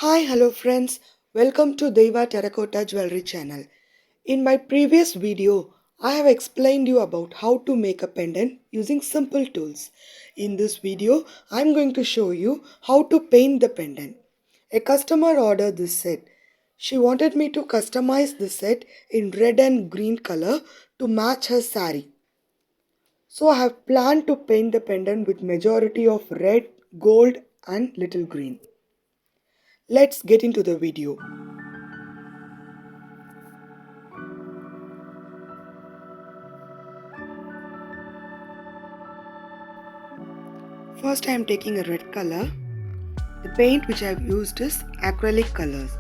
Hi, hello friends. Welcome to Deva Terracotta Jewellery channel. In my previous video, I have explained you about how to make a pendant using simple tools. In this video, I am going to show you how to paint the pendant. A customer ordered this set. She wanted me to customize the set in red and green color to match her sari. So I have planned to paint the pendant with majority of red, gold and little green. Let's get into the video. First I am taking a red color. The paint which I have used is acrylic colors.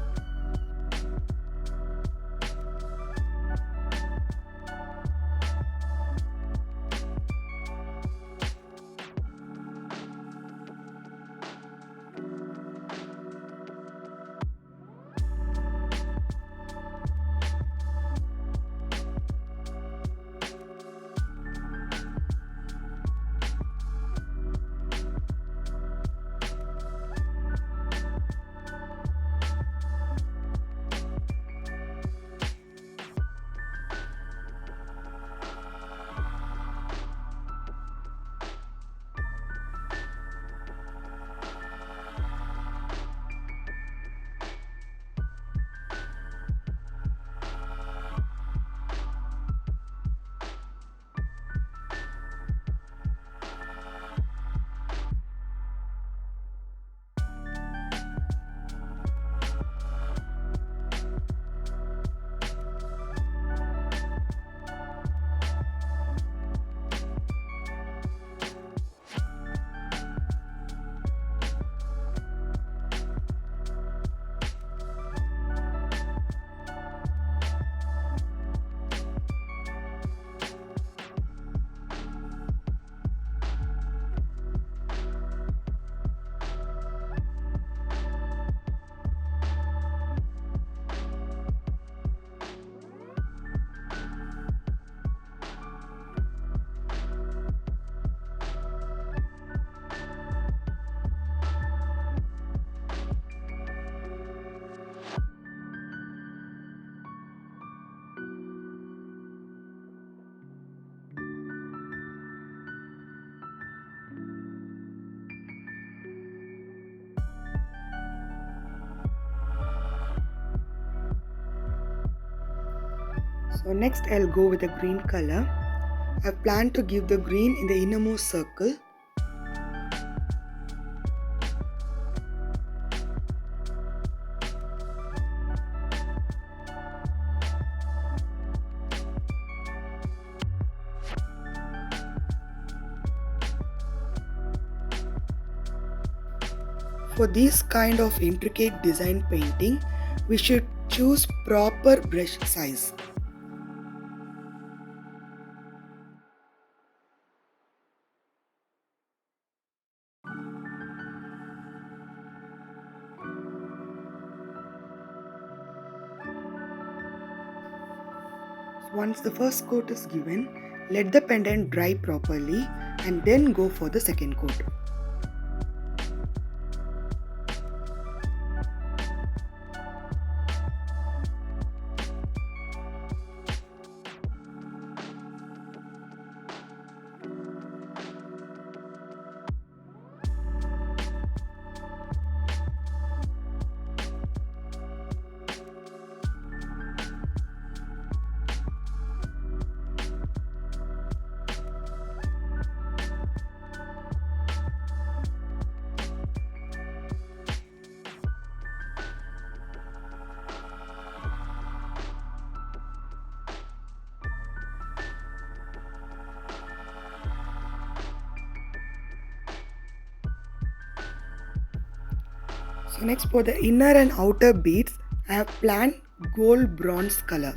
So next I'll go with a green color. I've planned to give the green in the innermost circle. For this kind of intricate design painting, we should choose proper brush size. Once the first coat is given, let the pendant dry properly and then go for the second coat. So next for the inner and outer beads, I have planned gold bronze color.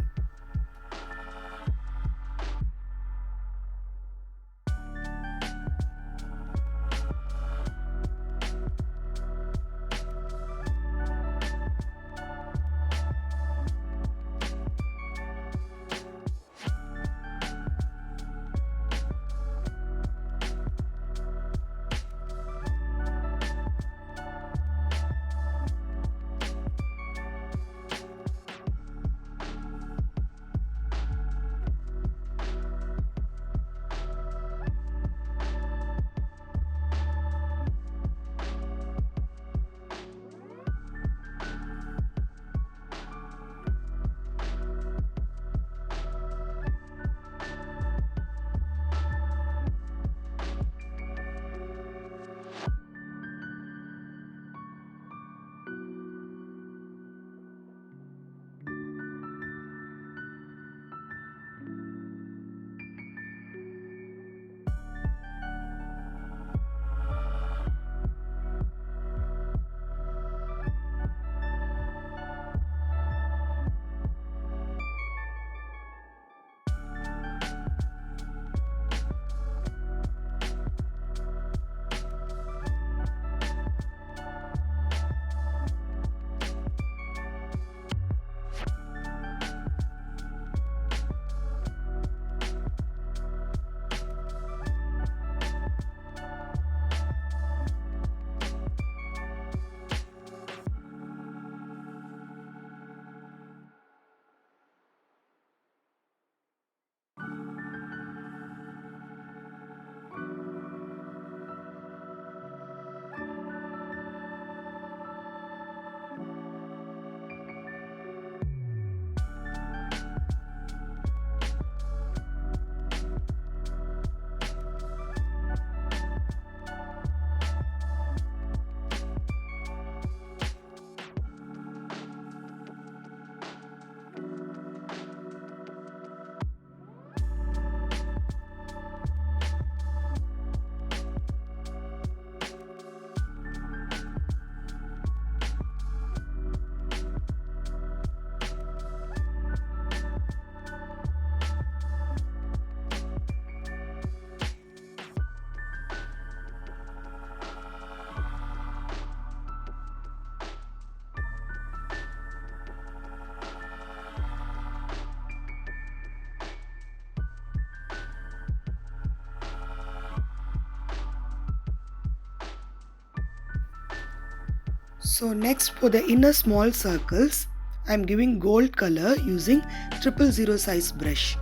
So next for the inner small circles, I am giving gold color using 000 size brush.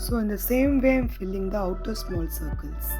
So in the same way I am filling the outer small circles.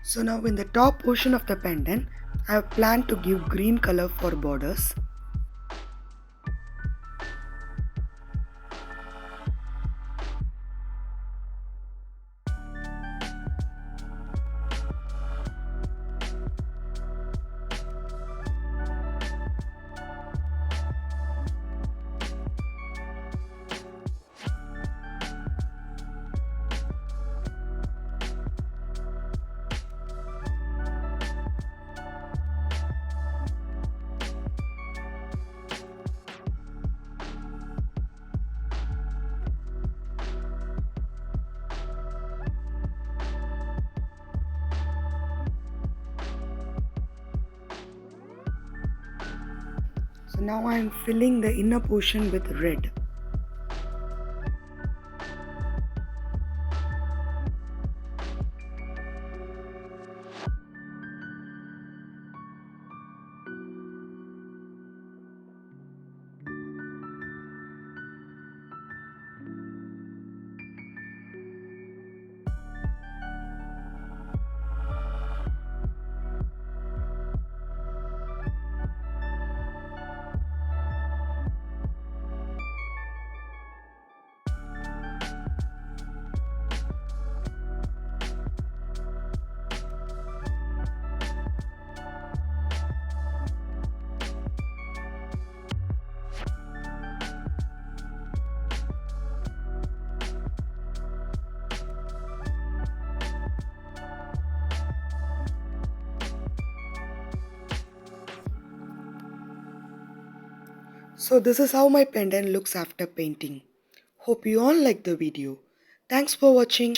So now in the top portion of the pendant, I have planned to give green color for borders. So now I am filling the inner portion with red. So this is how my pendant looks after painting. Hope you all like the video. Thanks for watching.